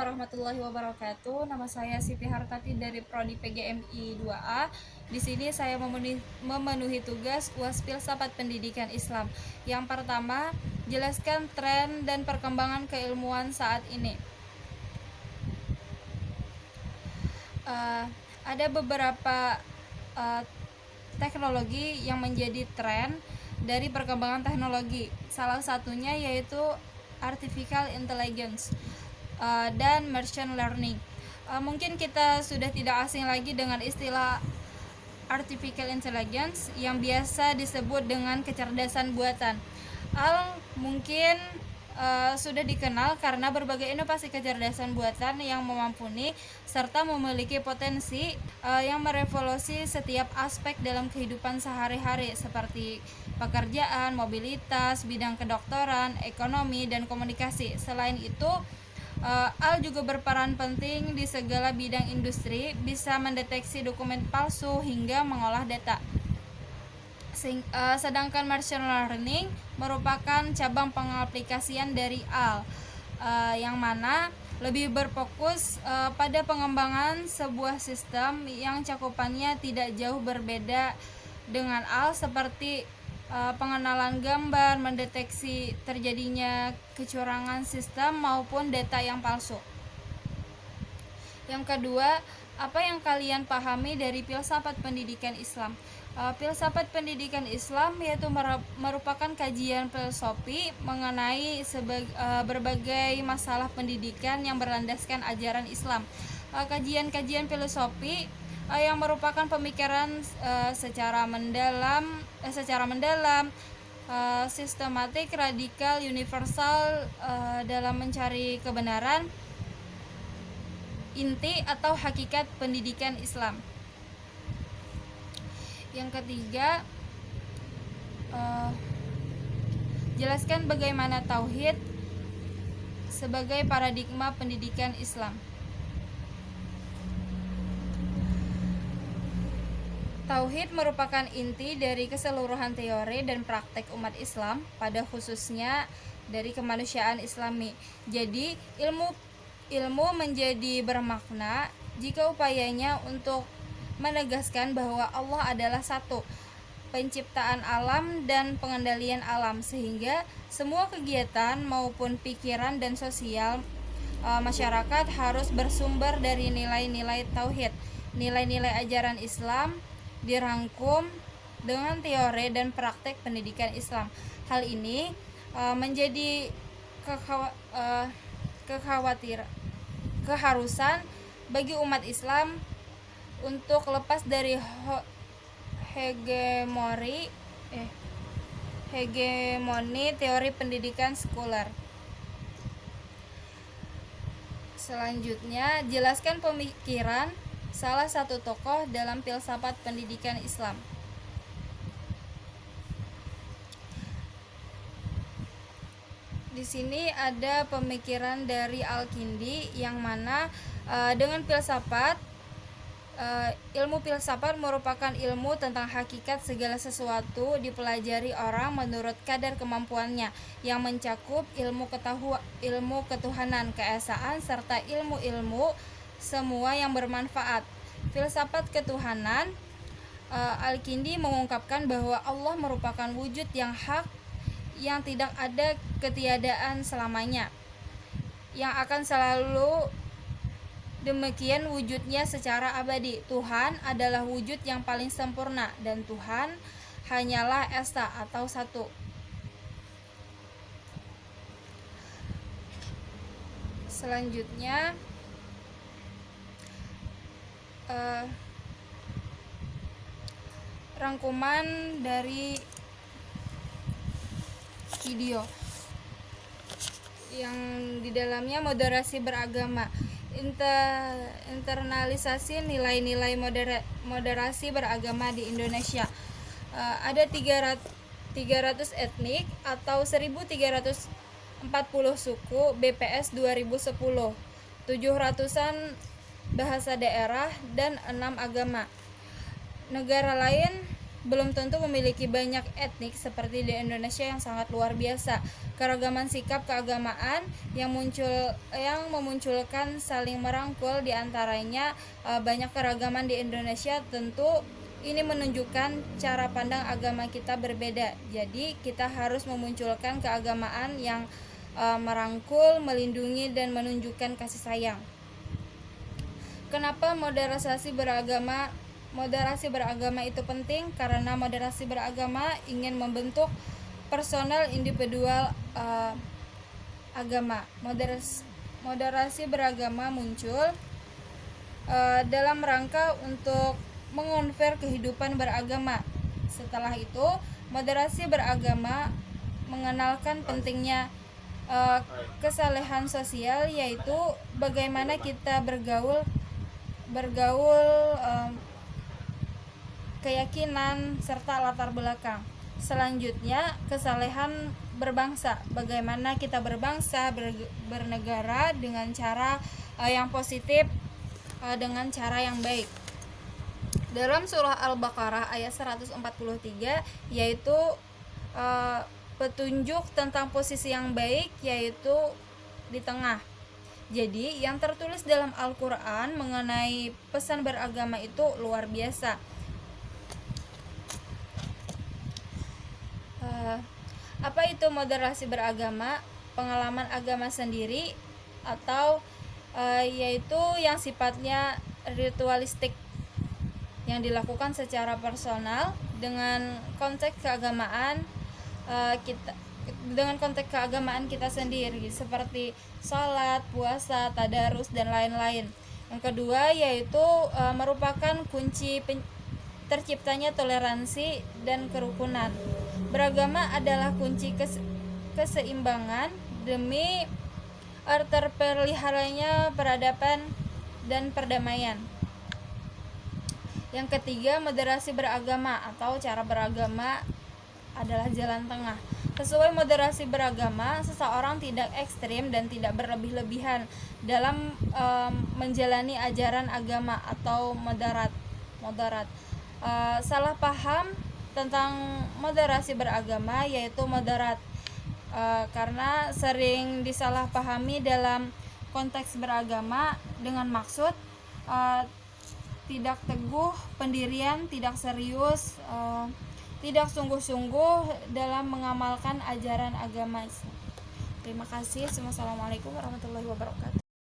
warahmatullahi wabarakatuh. Nama saya Siti Hartati dari Prodi PGMI 2A. Di sini saya memenuhi tugas UAS Filsafat Pendidikan Islam. Yang pertama, jelaskan tren dan perkembangan keilmuan saat ini. Ada beberapa teknologi yang menjadi tren dari perkembangan teknologi. Salah satunya yaitu artificial intelligence dan machine learning. Mungkin kita sudah tidak asing lagi dengan istilah artificial intelligence yang biasa disebut dengan kecerdasan buatan. Mungkin sudah dikenal karena berbagai inovasi kecerdasan buatan yang memampuni serta memiliki potensi yang merevolusi setiap aspek dalam kehidupan sehari-hari seperti pekerjaan, mobilitas, bidang kedokteran, ekonomi, dan komunikasi. Selain itu, juga berperan penting di segala bidang industri, bisa mendeteksi dokumen palsu hingga mengolah data. Sedangkan machine learning merupakan cabang pengaplikasian dari yang mana lebih berfokus pada pengembangan sebuah sistem yang cakupannya tidak jauh berbeda dengan seperti pengenalan gambar, mendeteksi terjadinya kecurangan sistem maupun data yang palsu. Yang kedua, apa yang kalian pahami dari filsafat pendidikan Islam? Filsafat pendidikan Islam yaitu merupakan kajian filosofi mengenai berbagai masalah pendidikan yang berlandaskan ajaran Islam. Kajian-kajian filosofi yang merupakan pemikiran secara mendalam, sistematik, radikal, universal dalam mencari kebenaran, inti atau hakikat pendidikan Islam. Yang ketiga, jelaskan bagaimana tauhid sebagai paradigma pendidikan Islam. Tauhid merupakan inti dari keseluruhan teori dan praktek umat Islam, pada khususnya dari kemanusiaan Islami. Jadi, ilmu menjadi bermakna jika upayanya untuk menegaskan bahwa Allah adalah satu, penciptaan alam dan pengendalian alam, sehingga semua kegiatan maupun pikiran dan sosial masyarakat harus bersumber dari nilai-nilai tauhid. Nilai-nilai ajaran Islam dirangkum dengan teori dan praktek pendidikan Islam. Hal ini menjadi keharusan bagi umat Islam untuk lepas dari hegemoni teori pendidikan sekuler. Selanjutnya, jelaskan pemikiran salah satu tokoh dalam filsafat pendidikan Islam. Di sini ada pemikiran dari Al-Kindi yang mana dengan filsafat, ilmu filsafat merupakan ilmu tentang hakikat segala sesuatu dipelajari orang menurut kadar kemampuannya, yang mencakup ilmu ketuhanan, keesaan, serta ilmu-ilmu semua yang bermanfaat. Filsafat ketuhanan, Al-Kindi mengungkapkan bahwa Allah merupakan wujud yang hak, yang tidak ada ketiadaan selamanya, yang akan selalu demikian wujudnya secara abadi. Tuhan adalah wujud yang paling sempurna, dan Tuhan hanyalah esa atau satu. Selanjutnya, rangkuman dari video yang di dalamnya moderasi beragama, internalisasi nilai-nilai moderasi beragama di Indonesia. Ada 300 etnik atau 1340 suku BPS 2010, 700-an bahasa daerah, dan 6 agama. Negara lain belum tentu memiliki banyak etnik seperti di Indonesia yang sangat luar biasa. Keragaman sikap keagamaan yang memunculkan saling merangkul di antaranya banyak keragaman di Indonesia. Tentu ini menunjukkan cara pandang agama kita berbeda. Jadi kita harus memunculkan keagamaan yang merangkul, melindungi, dan menunjukkan kasih sayang. Kenapa moderasi beragama itu penting? Karena moderasi beragama ingin membentuk personal individual agama. Moderasi beragama muncul dalam rangka untuk mengonver kehidupan beragama. Setelah itu, moderasi beragama mengenalkan pentingnya kesalehan sosial, yaitu bagaimana kita bergaul, keyakinan, serta latar belakang. Selanjutnya, kesalehan berbangsa. Bagaimana kita berbangsa, bernegara dengan cara yang positif, dengan cara yang baik. Dalam surah Al-Baqarah ayat 143 yaitu petunjuk tentang posisi yang baik, yaitu di tengah. Jadi yang tertulis dalam Al-Quran mengenai pesan beragama itu luar biasa. Apa itu moderasi beragama? Pengalaman agama sendiri atau yaitu yang sifatnya ritualistik, yang dilakukan secara personal dengan konteks keagamaan kita sendiri, seperti sholat, puasa, tadarus, dan lain-lain. Yang kedua yaitu merupakan kunci terciptanya toleransi dan kerukunan. Beragama adalah kunci keseimbangan demi terpeliharanya peradaban dan perdamaian. Yang ketiga, moderasi beragama atau cara beragama adalah jalan tengah. Sesuai moderasi beragama, seseorang tidak ekstrim dan tidak berlebih-lebihan dalam menjalani ajaran agama atau moderat. Salah paham tentang moderasi beragama yaitu moderat, karena sering disalahpahami dalam konteks beragama dengan maksud tidak teguh pendirian, tidak serius, tidak sungguh-sungguh dalam mengamalkan ajaran agama Islam. Terima kasih. Wassalamualaikum warahmatullahi wabarakatuh.